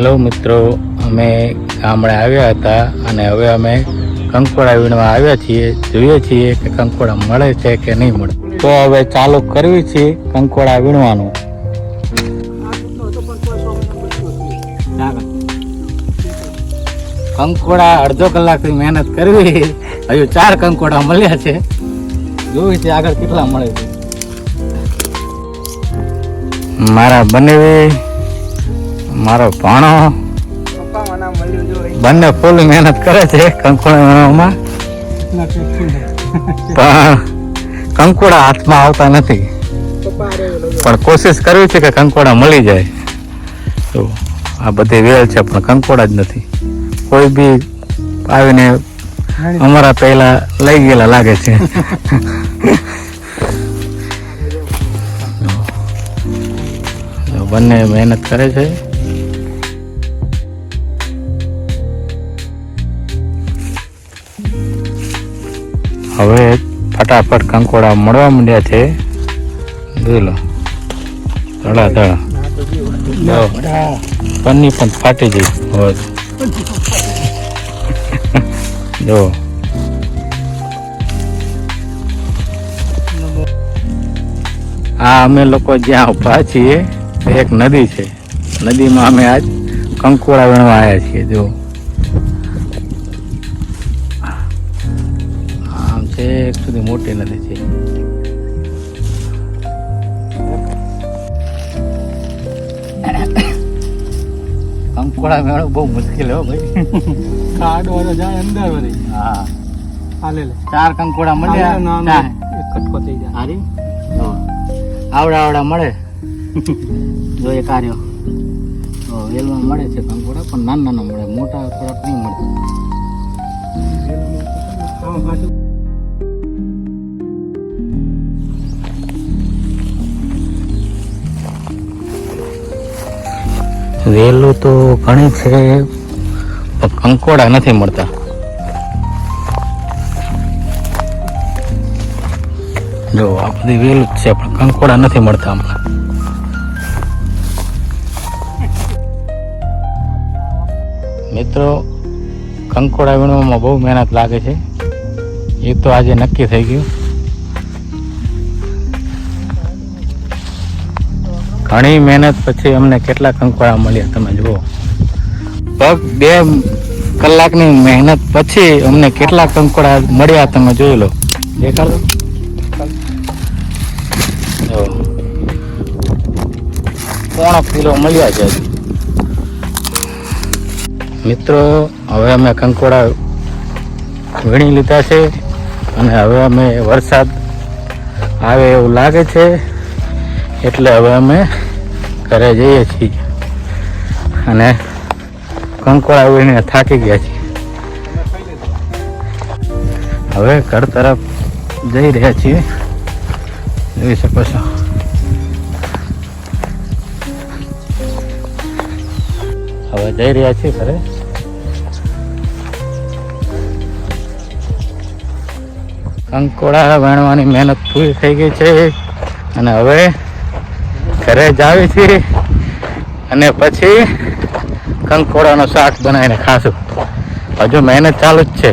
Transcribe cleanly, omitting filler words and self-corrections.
Hello મિત્રો, અમે ગામડે આવ્યા હતા અને હવે અમે કંકોડા વીણવા આવ્યા છીએ. જોઈએ છીએ કે કંકોડા મળે છે કે નહીં મળે. તો હવે ચાલુ કરવી છે કંકોડા વીણવાનું. કંકોડા અડધો કલાકથી મહેનત કરવી, હજુ 4 કંકોડા મળ્યા છે. જોઈ છે આગળ કેટલા મળે છે. મારા બનેવી, મારો ભાણો બંને ફૂલ મહેનત કરે છે કંકોડા વીણવામાં, પણ કંકોડા હાથમાં આવતા નથી. પણ કોશિશ કરવી છે કે કંકોડા મળી જાય. તો આ બધી વેલ છે પણ કંકોડા જ નથી. કોઈ બી આવીને અમારા પહેલા લઈ ગયેલા લાગે છે. બંને મહેનત કરે છે. હવે ફટાફટ કંકોડા મળવા માંડ્યા છે. જોઈ લો, ધડા પન્ની પણ ફાટી જઈ હોય. જો આ અમે લોકો જ્યાં ઉભા છીએ એક નદી છે. નદીમાં અમે આજ કંકોડા વીણવા આવ્યા છીએ. જો આમ છે, એક સુધી મોટી નદી છે. કંકોડા મેળવું બહુ મુશ્કેલ હો ભાઈ. કાઢો જાય અંદર વળી. હા, હાલે 4 કંકોડા મળ્યા. કટકો થઈ જાય. હારી આવડા મળે. જો એ કાર્યો તો વેલમાં મળે છે કંકોડા, પણ નાના મળે, મોટા થોડાક નહીં મળે. વેલું તો ઘણી છે પણ કંકોડા નથી મળતા. જો આ બધી વેલું જ છે પણ કંકોડા નથી મળતા હમણાં. મિત્રો, કંકોડા વીણવામાં બહુ મહેનત લાગે છે. એ તો આજે નક્કી થઈ ગયું. ઘણી મહેનત પછી અમને કેટલા કંકોડા મળ્યા તમે જુઓ. પગ 2 કલાકની મહેનત પછી અમને કેટલા કંકોડા મળ્યા તમે જોઈ લો. દેખાડો. 1.5 કિલો મળ્યા છે. મિત્રો, હવે અમે કંકોડા વીણી લીધા છે અને હવે અમે વરસાદ આવે એવું લાગે છે એટલે હવે અમે ઘરે જઈએ છીએ અને કંકોડા વીણીને થાકી ગયા છીએ. હવે ઘર તરફ જઈ રહ્યા છીએ. જોઈ શકો છો. હવે જઈ રહ્યા છીએ ઘરે. કંકોડા વીણવાની મહેનત પૂરી થઈ ગઈ છે અને હવે ઘરે જ આવી છીએ અને પછી કંકોડાનો શાક બનાવીને ખાશું. હજુ મહેનત ચાલુ જ છે.